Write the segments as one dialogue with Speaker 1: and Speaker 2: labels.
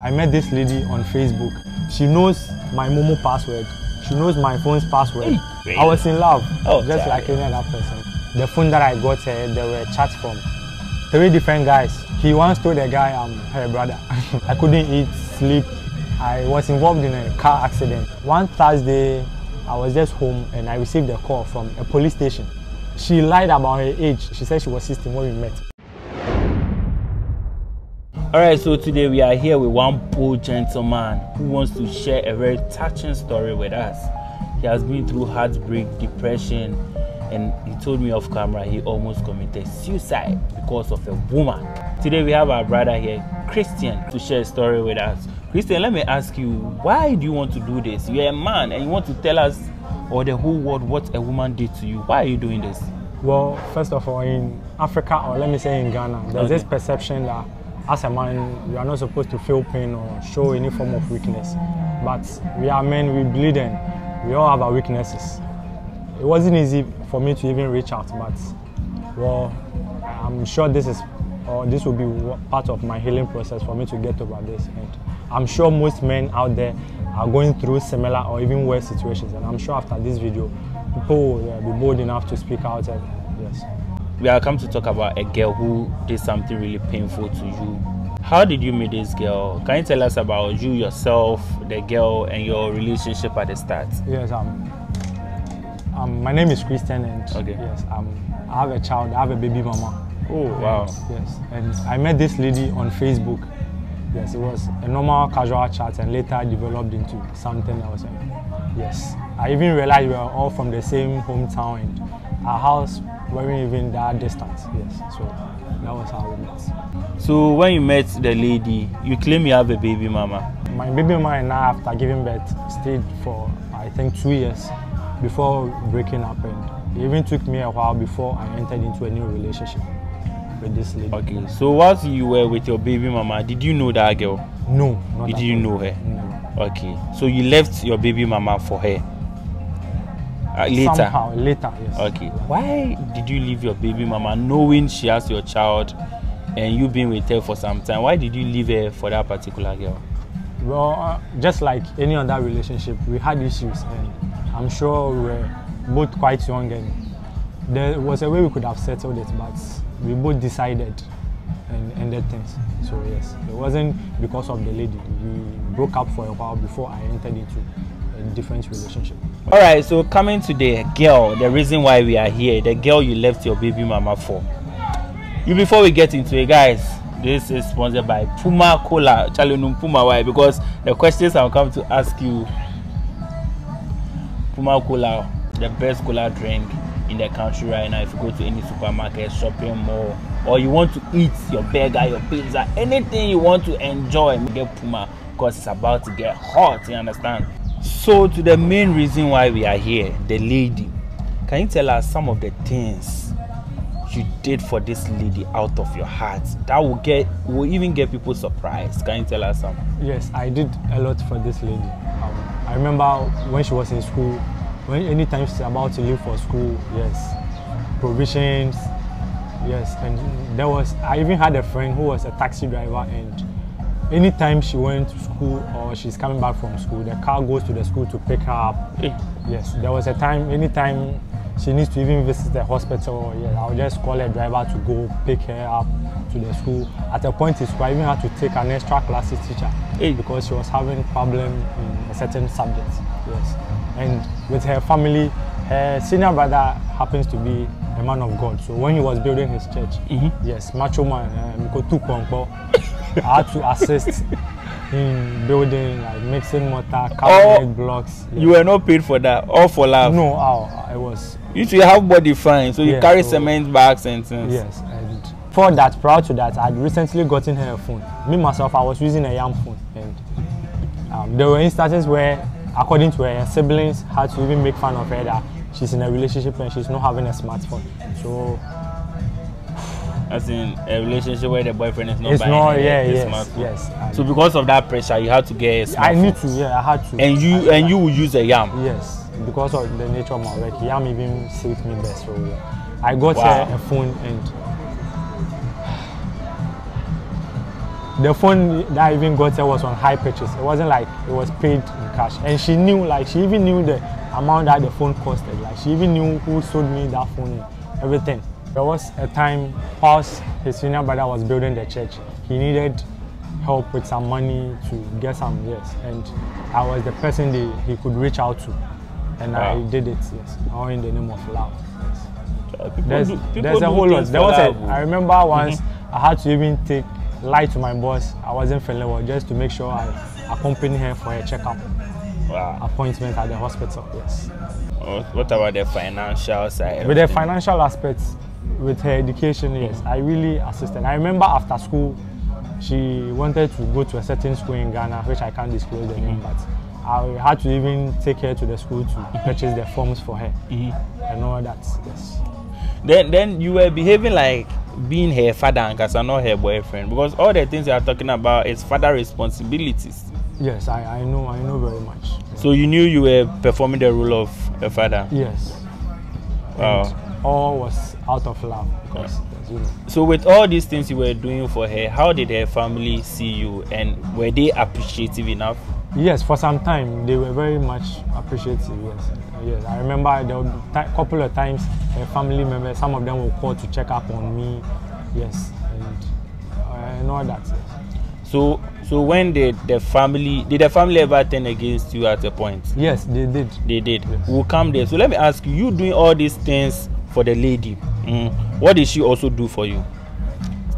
Speaker 1: I met this lady on Facebook. She knows my Momo password. She knows my phone's password.
Speaker 2: Hey,
Speaker 1: I was in love, just
Speaker 2: sorry.
Speaker 1: like any other person. The phone that I got, there were chats from 3 different guys. He once told the guy, I'm her brother. I couldn't eat, sleep. I was involved in a car accident. One Thursday, I was just home and I received a call from a police station. She lied about her age. She said she was 16 when we met.
Speaker 2: Alright, so today we are here with one bold gentleman who wants to share a very touching story with us. He has been through heartbreak, depression, and he told me off camera he almost committed suicide because of a woman. Today we have our brother here, Christian, to share a story with us. Christian, let me ask you, why do you want to do this? You're a man and you want to tell us or the whole world what a woman did to you. Why are you doing this?
Speaker 1: Well, first of all, in Africa, or let me say in Ghana, there's this perception that as a man, you are not supposed to feel pain or show any form of weakness. But we are men, we bleed, and we all have our weaknesses. It wasn't easy for me to even reach out, but well, I'm sure this will be part of my healing process for me to get over this. And I'm sure most men out there are going through similar or even worse situations. And I'm sure after this video, people will be bold enough to speak out. And yes.
Speaker 2: We are come to talk about a girl who did something really painful to you. How did you meet this girl? Can you tell us about you yourself, the girl, and your relationship at the start?
Speaker 1: Yes, my name is Christian, and
Speaker 2: okay.
Speaker 1: Yes, I have a child. I have a baby mama.
Speaker 2: Oh wow!
Speaker 1: Yes, and I met this lady on Facebook. Yes, it was a normal casual chat, and later developed into something else. And yes, I even realized we were all from the same hometown, and our house weren't even that distant. Yes, so that was how we met.
Speaker 2: So when you met the lady, you claim you have a baby mama.
Speaker 1: My baby mama and I, after giving birth, stayed for I think 2 years before breaking up, and it even took me a while before I entered into a new relationship with this lady.
Speaker 2: Okay, so whilst you were with your baby mama, did you know that girl?
Speaker 1: No, not
Speaker 2: did you know her?
Speaker 1: No.
Speaker 2: Okay, so you left your baby mama for her? Later?
Speaker 1: Somehow, later, yes.
Speaker 2: Okay, why did you leave your baby mama knowing she has your child and you been with her for some time? Why did you leave her for that particular girl?
Speaker 1: Well, just like any other relationship, we had issues, and I'm sure we were both quite young, and there was a way we could have settled it, but we both decided and ended things. So yes, it wasn't because of the lady. We broke up for a while before I entered into a different relationship.
Speaker 2: All right, so coming to the girl, the reason why we are here, the girl you left your baby mama for. Before we get into it, guys, this is sponsored by Puma Cola. Chalunum Puma, why? Because the questions I'll come to ask you. Puma Cola, the best cola drink in the country right now. If you go to any supermarket, shopping mall, or you want to eat your burger, your pizza, anything you want to enjoy, get Puma, because it's about to get hot, you understand? So to the main reason why we are here, the lady, can you tell us some of the things you did for this lady out of your heart that will even get people surprised? Can you tell us some?
Speaker 1: Yes, I did a lot for this lady. I remember when she was in school, anytime she's about to leave for school, yes, provisions, yes, and I even had a friend who was a taxi driver, and anytime she went to school or she's coming back from school, the car goes to the school to pick her up. Yes, there was a time, anytime she needs to even visit the hospital, yeah, I'll just call a driver to go pick her up to the school. At a point in school, I even had to take an extra classes teacher because she was having problem in a certain subject. Yes, and with her family, her senior brother happens to be a man of God. So when he was building his church, yes, macho man, I had to assist in building, like mixing mortar, cabinet blocks. Yes.
Speaker 2: You were not paid for that, all for love?
Speaker 1: No, I was.
Speaker 2: You should have body fine, so you carry cement bags and things.
Speaker 1: Yes, and for that, prior to that, I'd recently gotten her a phone. Me myself, I was using a young phone, and there were instances where, according to her siblings, had to even make fun of her that she's in a relationship and she's not having a smartphone. So,
Speaker 2: as in a relationship where the boyfriend is not
Speaker 1: it's
Speaker 2: buying
Speaker 1: not,
Speaker 2: smartphone.
Speaker 1: yes.
Speaker 2: So because of that pressure, you had to get a smartphone.
Speaker 1: I need to, yeah, I had to.
Speaker 2: And you will use a yam.
Speaker 1: Yes, because of the nature of my work, yam even saved me best. So yeah. I got her a phone, and the phone that I even got her was on high purchase. It wasn't like it was paid in cash. And she knew, like, she even knew the amount that the phone costed. Like, she even knew who sold me that phone and everything. There was a time, whilst his senior brother was building the church, he needed help with some money to get some, yes. And I was the person he could reach out to. And I did it, yes, all in the name of love. Yes. There's a whole lot. There was I remember once I had to even lie to my boss. I wasn't feeling well just to make sure I accompany her for a checkup appointment at the hospital. Yes.
Speaker 2: What about the financial side?
Speaker 1: With the financial aspects, with her education, yes, I really assisted. I remember after school, she wanted to go to a certain school in Ghana, which I can't disclose the name, but I had to even take her to the school to purchase the forms for her and all that. Yes.
Speaker 2: Then you were behaving like being her father and not her boyfriend, because all the things you are talking about is father responsibilities.
Speaker 1: Yes, I know very much. Yeah.
Speaker 2: So you knew you were performing the role of a father?
Speaker 1: Yes.
Speaker 2: Wow.
Speaker 1: And all was out of love, because you know.
Speaker 2: So with all these things you were doing for her, how did her family see you, and were they appreciative enough?
Speaker 1: Yes, for some time they were very much appreciative. Yes, yes. I remember there were a couple of times her family members, some of them will call to check up on me. Yes, and all that. Yes.
Speaker 2: So when did the family ever turn against you at a point?
Speaker 1: Yes, they did.
Speaker 2: They did.
Speaker 1: Yes.
Speaker 2: We'll come there. So let me ask you, you doing all these things for the lady, what did she also do for you?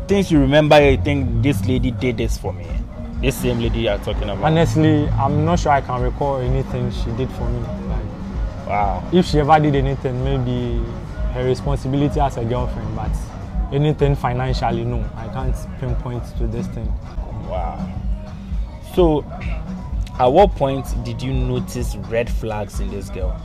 Speaker 2: Things you remember, you think this lady did this for me? This same lady you are talking about?
Speaker 1: Honestly, I'm not sure I can recall anything she did for me. Like,
Speaker 2: wow.
Speaker 1: If she ever did anything, maybe her responsibility as a girlfriend, but anything financially, no. I can't pinpoint to this thing.
Speaker 2: Wow. So, at what point did you notice red flags in this girl?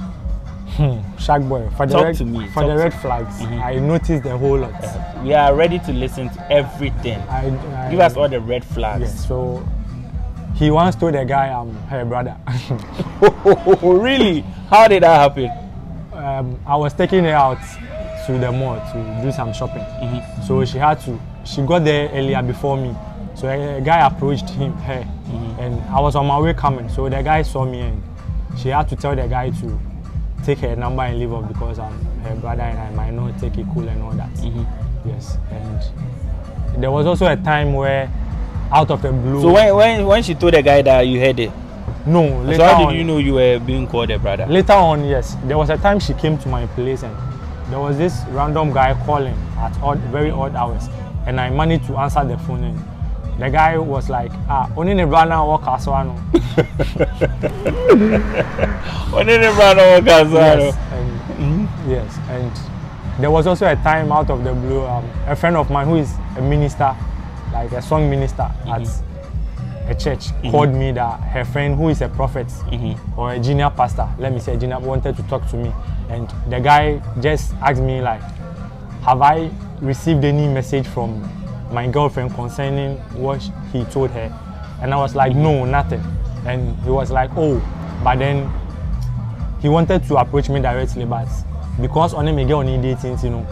Speaker 1: Sharkboy, for the red flags, I noticed a whole lot.
Speaker 2: We are ready to listen to everything. Give us all the red flags.
Speaker 1: Yes, so he once told a guy I'm her brother.
Speaker 2: Really? How did that happen?
Speaker 1: I was taking her out to the mall to do some shopping. So she got there earlier before me. So a guy approached her, and I was on my way coming. So the guy saw me, and she had to tell the guy to take her number and leave off because I'm her brother and I might not take it cool and all that. Yes, and there was also a time where, out of the blue.
Speaker 2: So when she told the guy that, you heard it?
Speaker 1: No. Later
Speaker 2: so how did you know you were being called a brother?
Speaker 1: Later on, yes. There was a time she came to my place and there was this random guy calling at very odd hours, and I managed to answer the phone. And the guy was like, only the brother walk as one.
Speaker 2: Only the brother walk as
Speaker 1: one. Yes, and there was also a time out of the blue, a friend of mine who is a minister, like a song minister at a church, called me that her friend who is a prophet or a junior pastor, let me say junior, wanted to talk to me. And the guy just asked me like, have I received any message from my girlfriend concerning what he told her? And I was like, no, nothing. And he was like, oh, but then he wanted to approach me directly, but because on him girl only dating, you know.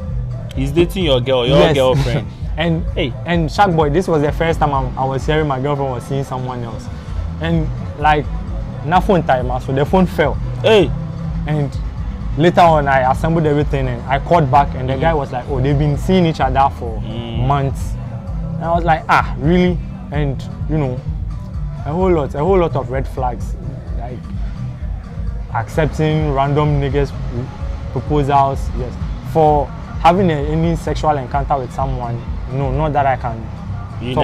Speaker 2: He's dating your girl, your girlfriend.
Speaker 1: And Sharkboy, this was the first time I was hearing my girlfriend was seeing someone else. And like, na phone timer, so the phone fell.
Speaker 2: Hey.
Speaker 1: And later on, I assembled everything and I called back, and the guy was like, oh, they've been seeing each other for months. And I was like, really? And you know, a whole lot of red flags, like accepting random niggas proposals, yes, for having any sexual encounter with someone. No, not that I can.
Speaker 2: You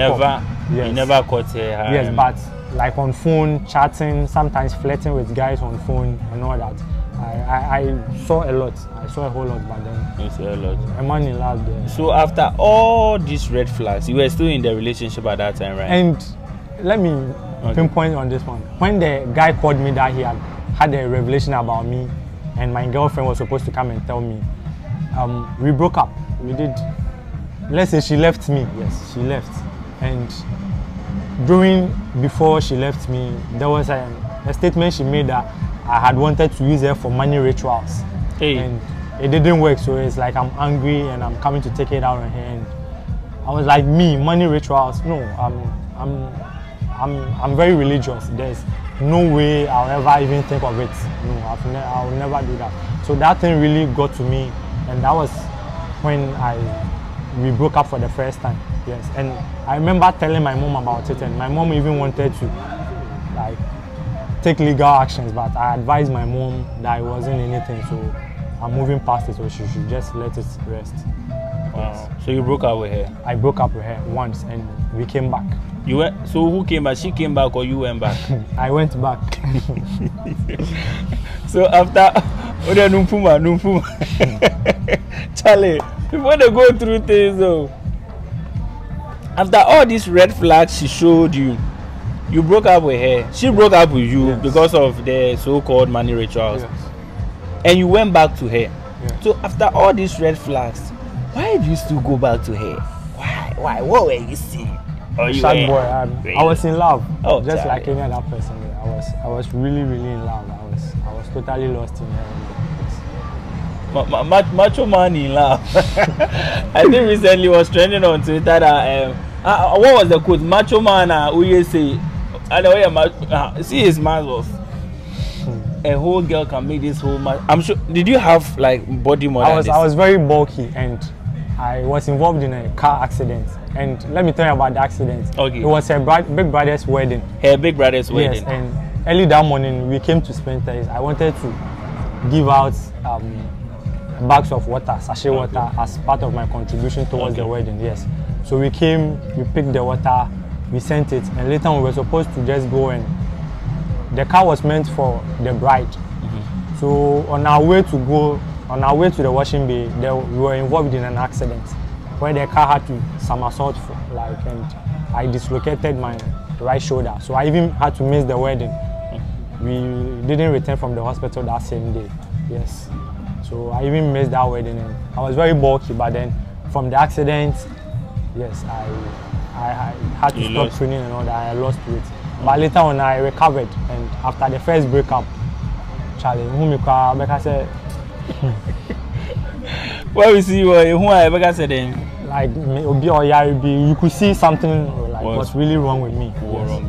Speaker 2: never caught her.
Speaker 1: Yes, but like on phone, chatting, sometimes flirting with guys on phone and all that. I saw a lot. I saw a whole lot, but then
Speaker 2: you saw a lot.
Speaker 1: A man in love there.
Speaker 2: So after all these red flags, you were still in the relationship at that time, right?
Speaker 1: And let me pinpoint on this one. When the guy called me that he had a revelation about me, and my girlfriend was supposed to come and tell me, we broke up. We did. Let's say she left me. Yes, she left. And before she left me, there was a statement she made that I had wanted to use her for money rituals.
Speaker 2: Hey.
Speaker 1: And it didn't work, so it's like I'm angry and I'm coming to take it out on her. And I was like, money rituals? No, I'm very religious. There's no way I'll ever even think of it. No, I'll never do that. So that thing really got to me, and that was when we broke up for the first time. Yes, and I remember telling my mom about it, and my mom even wanted to like take legal actions, but I advised my mom that it wasn't anything, so I'm moving past it, so she should just let it rest.
Speaker 2: Wow. Yes. So you broke up with her?
Speaker 1: I broke up with her once, and we came back.
Speaker 2: You went? So who came back? She came back, or you went back?
Speaker 1: I went back.
Speaker 2: So after, Charlie, before they go through things though, after all these red flags she showed you, you broke up with her. She broke up with you, yes, because of the so-called money rituals. Yes. And you went back to her. Yes. So after all these red flags, why did you still go back to her? Why? What were you seeing?
Speaker 1: Sharkboy, I was in love. Oh, just like any other person. I was really, really in love. I was totally lost in her.
Speaker 2: Macho man in love. I think recently was trending on Twitter that what was the quote? Macho man who you say, see his muscles. A whole girl can make this whole man. I'm sure. Did you have like body more?
Speaker 1: I was very bulky, and I was involved in a car accident. And let me tell you about the accident. Okay. It was her big brother's wedding.
Speaker 2: Her big brother's wedding.
Speaker 1: Yes, and early that morning we came to Spencer's. I wanted to give out bags of water, sachet water, as part of my contribution towards the wedding. Yes. So we came, we picked the water, we sent it, and later we were supposed to just go, and the car was meant for the bride. So on our way to the washing bay, we were involved in an accident where the car had to somersault and I dislocated my right shoulder. So I even had to miss the wedding. We didn't return from the hospital that same day. Yes. So I even missed that wedding, and I was very bulky, but then from the accident, yes, I had to stop training and all that. I lost weight. But later on I recovered, and after the first breakup, Charlie, I said,
Speaker 2: what we see, who I said then?
Speaker 1: Like, you could see something like was really wrong with me.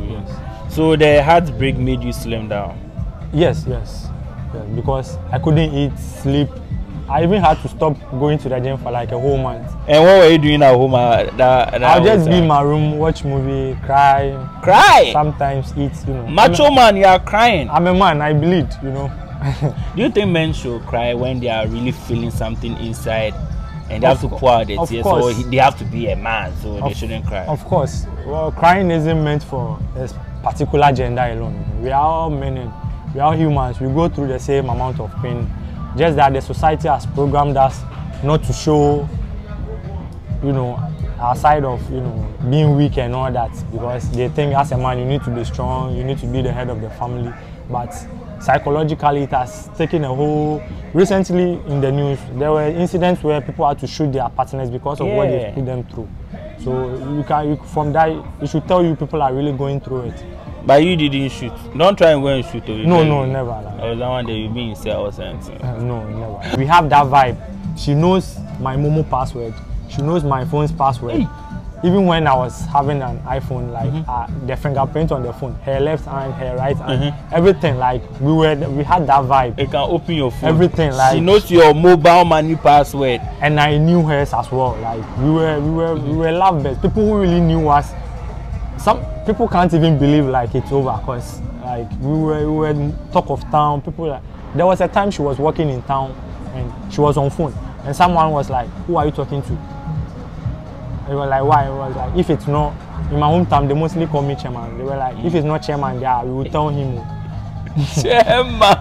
Speaker 2: Yes. So the heartbreak made you slim down?
Speaker 1: Yes, because I couldn't eat, sleep. I even had to stop going to the gym for like a whole month.
Speaker 2: And what were you doing at home?
Speaker 1: I'll just be in my room, watch movie, cry.
Speaker 2: Cry?
Speaker 1: Sometimes eat,
Speaker 2: Macho man, you are crying.
Speaker 1: I'm a man, I bleed,
Speaker 2: Do you think men should cry when they are really feeling something inside and they have to pour out their tears? Or they have to be a man, so they shouldn't cry?
Speaker 1: Of course. Well, crying isn't meant for a particular gender alone. We are all men, and we are all humans. We go through the same amount of pain. Just that the society has programmed us not to show, our side of, being weak and all that, because they think as a man you need to be strong, you need to be the head of the family. But psychologically, it has taken a whole. Recently in the news, there were incidents where people had to shoot their partners because of what they put them through. So from that, it should tell you people are really going through it.
Speaker 2: But you didn't shoot. Don't try and go and shoot.
Speaker 1: No, never.
Speaker 2: I was the one that you be in cell or something.
Speaker 1: No, never. We have that vibe. She knows my Momo password. She knows my phone's password. Hey. Even when I was having an iPhone, like the fingerprint on the phone, her left hand, her right hand, everything, like we had that vibe.
Speaker 2: It can open your phone.
Speaker 1: Everything, like
Speaker 2: she knows your mobile money password,
Speaker 1: and I knew hers as well. Like we were lovebirds. People who really knew us. Some people can't even believe like it's over, because like we were talk of town. People there was a time she was working in town and she was on phone, and someone was like, "Who are you talking to?" They were like, why? It was like, if it's not, in my hometown, they mostly call me chairman. They were like, if it's not chairman there, we will tell him.
Speaker 2: Chairman!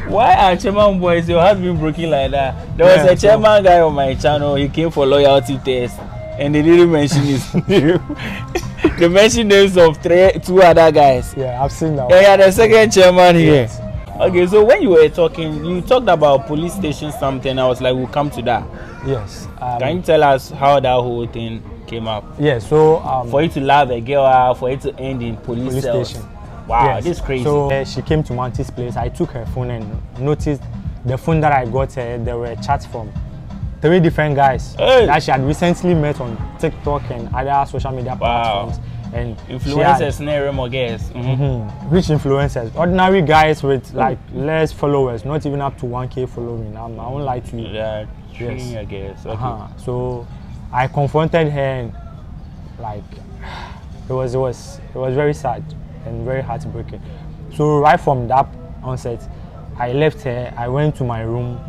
Speaker 2: Why are chairman boys? Your heart been broken like that? There was a chairman guy on my channel. He came for loyalty test, and they didn't mention his name. They mentioned names of two other guys.
Speaker 1: Yeah, I've seen that.
Speaker 2: And you are the second chairman here. Yes. Okay, so when you were talking, you talked about police station something. I was like, we'll come to that.
Speaker 1: Yes.
Speaker 2: Can you tell us how that whole thing came up?
Speaker 1: Yeah, so
Speaker 2: for you to love a girl, for it to end in police station. Wow, yes. This is crazy.
Speaker 1: So she came to Mantis place. I took her phone and noticed the phone that I got her. There were chats from 3 different guys that she had recently met on TikTok and other social media platforms. And
Speaker 2: influencers, more guys.
Speaker 1: Rich influencers, ordinary guys with like less followers, not even up to 1K following. I won't lie to you.
Speaker 2: Yeah, yes. I guess. Okay.
Speaker 1: So I confronted her, and like it was very sad and very heartbreaking. So right from that onset, I left her. I went to my room.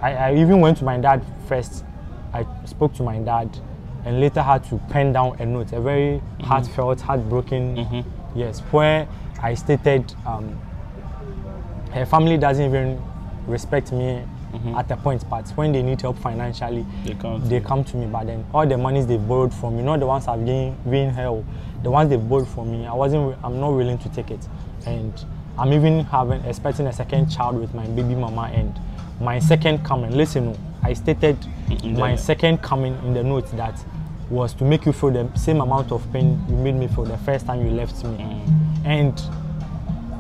Speaker 1: I even went to my dad first. I spoke to my dad, and later had to pen down a note, a very heartfelt, heartbroken, yes, where I stated her family doesn't even respect me at a point, but when they need help financially, they come to me. But then all the monies they borrowed from me, not the ones I've given her, the ones they borrowed from me, I'm not willing to take it. And I'm even expecting a second child with my baby mama, and my second coming, listen, I stated my second coming in the note that was to make you feel the same amount of pain you made me feel the first time you left me. And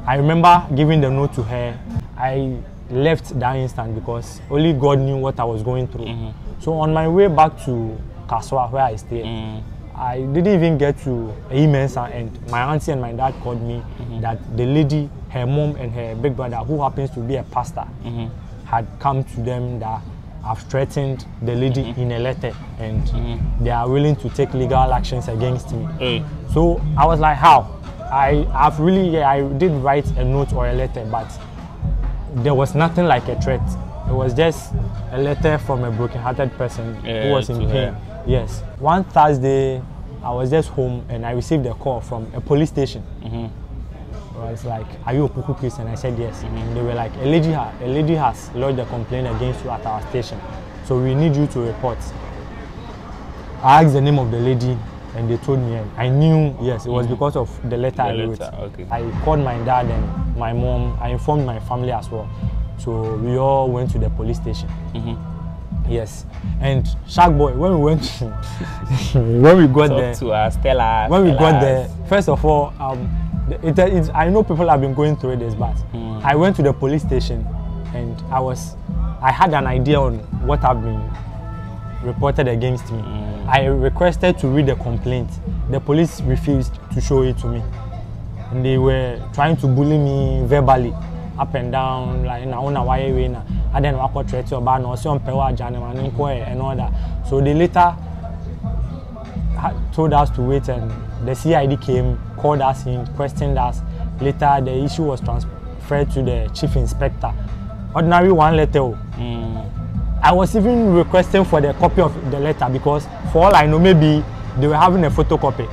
Speaker 1: I remember giving the note to her. I left that instant because only God knew what I was going through. So on my way back to Kaswa, where I stayed, I didn't even get to Imensa, and my auntie and my dad called me that the lady, her mom and her big brother, who happens to be a pastor, had come to them that I've threatened the lady in a letter, and they are willing to take legal actions against me. So I was like, how? I did write a note or a letter, but there was nothing like a threat. It was just a letter from a broken-hearted person who was in pain. Yes. One Thursday, I was just home and I received a call from a police station. I was like, are you a Puku priest? And I said yes. And they were like, a lady has lodged a complaint against you at our station, so we need you to report. I asked the name of the lady, and they told me, and I knew, yes, it was because of the letter I wrote. I called my dad and my mom. I informed my family as well. So we all went to the police station. Yes. And Sharkboy, when we went when we got there, when we got there, first of all, I know people have been going through this, but I went to the police station, and I had an idea on what had been reported against me. I requested to read the complaint. The police refused to show it to me, and they were trying to bully me verbally, up and down, like and then and all that. So they later told us to wait, and the CID came, called us in, questioned us. Later, the issue was transferred to the chief inspector. Ordinary one letter. I was even requesting for the copy of the letter because, for all I know, maybe they were having a photocopy.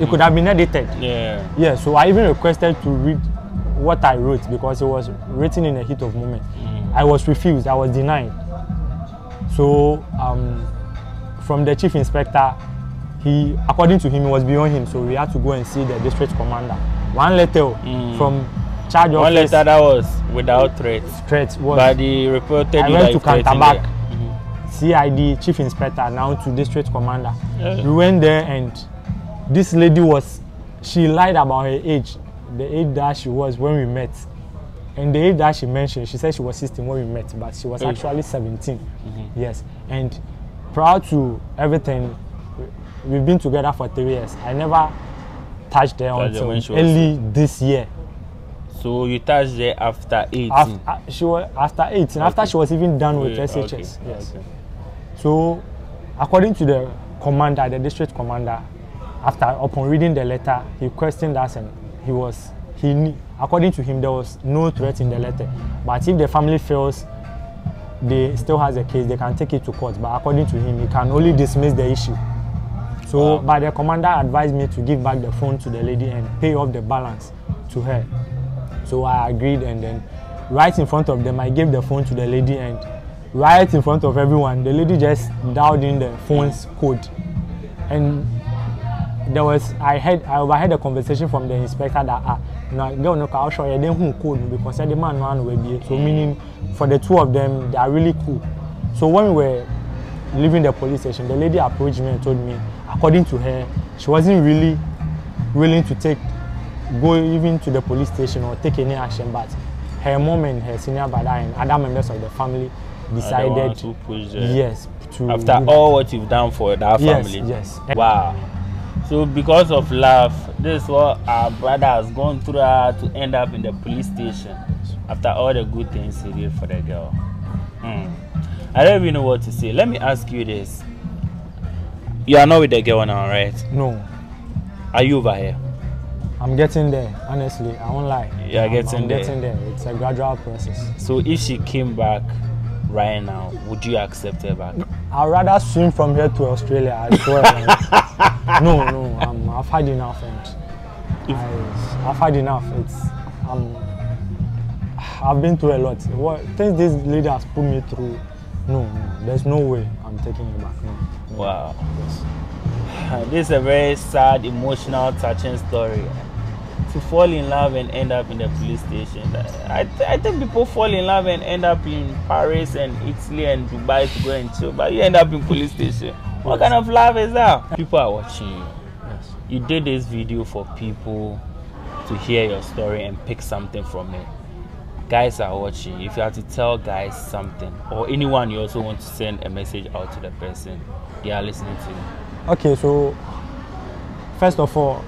Speaker 1: It could have been edited. Yeah. So I even requested to read what I wrote because it was written in a heat of moment. I was refused. I was denied. So from the chief inspector, according to him, it was beyond him. So we had to go and see the district commander. One letter from charge office. One
Speaker 2: letter that was without threats.
Speaker 1: Threats was.
Speaker 2: But he reported.
Speaker 1: I went to Kantabak, CID, chief inspector, now to district commander. We went there, and this lady she lied about her age, the age that she was when we met. And the age that she mentioned, she said she was 16 when we met, but she was actually 17. Yes. And prior to everything, we've been together for 3 years. I never touched her until early this year.
Speaker 2: So you touched her after 18?
Speaker 1: After 18, after she was even done with SHS. Yes. So according to the commander, the district commander, upon reading the letter, he questioned us, and according to him, there was no threat in the letter. But if the family feels they still has a case, they can take it to court. But according to him, he can only dismiss the issue. So, but the commander advised me to give back the phone to the lady and pay off the balance to her. So I agreed, and then right in front of them, I gave the phone to the lady, and right in front of everyone, the lady just dialed in the phone's code. And I overheard a conversation from the inspector that I'll show you them who code because the man will be. So meaning for the two of them, they are really cool. So when we were leaving the police station, the lady approached me and told me, according to her, she wasn't really willing to go even to the police station or take any action, but her mom and her senior brother and other members of the family decided
Speaker 2: to push
Speaker 1: yes,
Speaker 2: after all what you've done for that family.
Speaker 1: Yes.
Speaker 2: Wow. So because of love, this is what our brother has gone through to end up in the police station after all the good things he did for the girl. I don't even know what to say. Let me ask you this. You are not with the girl now, right?
Speaker 1: No.
Speaker 2: Are you over here?
Speaker 1: I'm getting there, honestly. I won't lie.
Speaker 2: You are getting there.
Speaker 1: Getting there. It's a gradual process.
Speaker 2: So if she came back right now, would you accept her back?
Speaker 1: I'd rather swim from here to Australia, I swear. No, I've had enough, and I've had enough. I've been through a lot. Things this lady has put me through, no, there's no way I'm taking it back. No.
Speaker 2: Wow.
Speaker 1: Yes.
Speaker 2: This is a very sad, emotional, touching story. To fall in love and end up in the police station. I think people fall in love and end up in Paris and Italy and Dubai to go and chill, but you end up in police station. What kind of love is that? People are watching you.
Speaker 1: Yes.
Speaker 2: You did this video for people to hear your story and pick something from it. Guys are watching. If you have to tell guys something, or anyone you also want to send a message out to the person, they are listening to you.
Speaker 1: Okay, so first of all,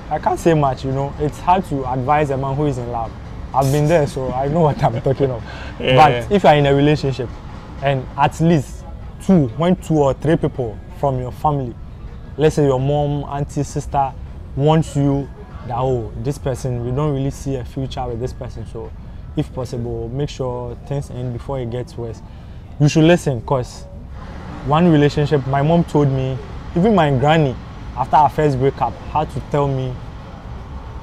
Speaker 1: I can't say much, you know. It's hard to advise a man who is in love. I've been there, so I know what I'm talking of.
Speaker 2: Yeah.
Speaker 1: But if you are in a relationship and at least two or three people from your family, let's say your mom, auntie, sister, wants you that, oh, this person, we don't really see a future with this person, so if possible, make sure things end before it gets worse. You should listen, because one relationship, my mom told me, even my granny, after our first breakup, had to tell me,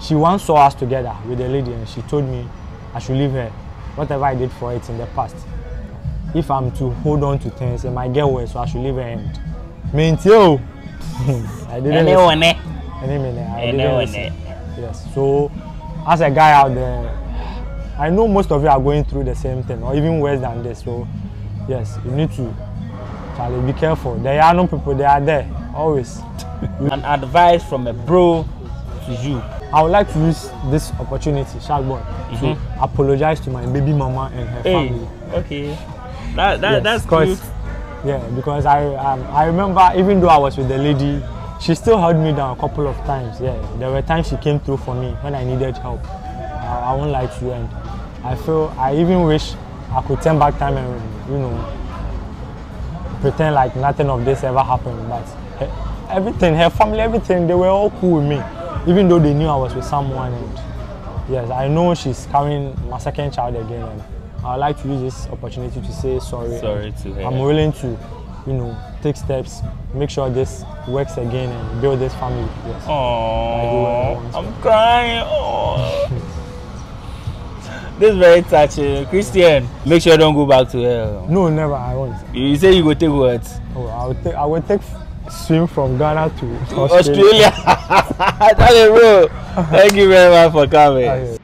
Speaker 1: she once saw us together with a lady and she told me I should leave her, whatever I did for it in the past. If I'm to hold on to things, it might get worse, so I should leave her end. I didn't listen. Yes, so as a guy out there, I know most of you are going through the same thing, or even worse than this, so yes, you need to be careful. There are no people, they are there, always.
Speaker 2: An advice from a bro to you.
Speaker 1: I would like to use this opportunity, Sharkboy, to apologize to my baby mama and her family.
Speaker 2: Okay, that's cute.
Speaker 1: Yeah, because I remember, even though I was with the lady, she still held me down a couple of times. Yeah, there were times she came through for me when I needed help. I won't lie to you, and I even wish I could turn back time and, you know, pretend like nothing of this ever happened. But everything, her family, everything, they were all cool with me, even though they knew I was with someone. And yes, I know she's carrying my second child again, and I'd like to use this opportunity to say sorry.
Speaker 2: Sorry to her.
Speaker 1: I'm willing to, you know, take steps, make sure this works again and build this family. Yes.
Speaker 2: Oh, I'm crying. Oh. This is very touching. Christian, make sure you don't go back to her.
Speaker 1: No, never. I won't.
Speaker 2: You say you go take what?
Speaker 1: Oh, I will take swim from Ghana to
Speaker 2: Australia. That's it, bro. Thank you very much for coming.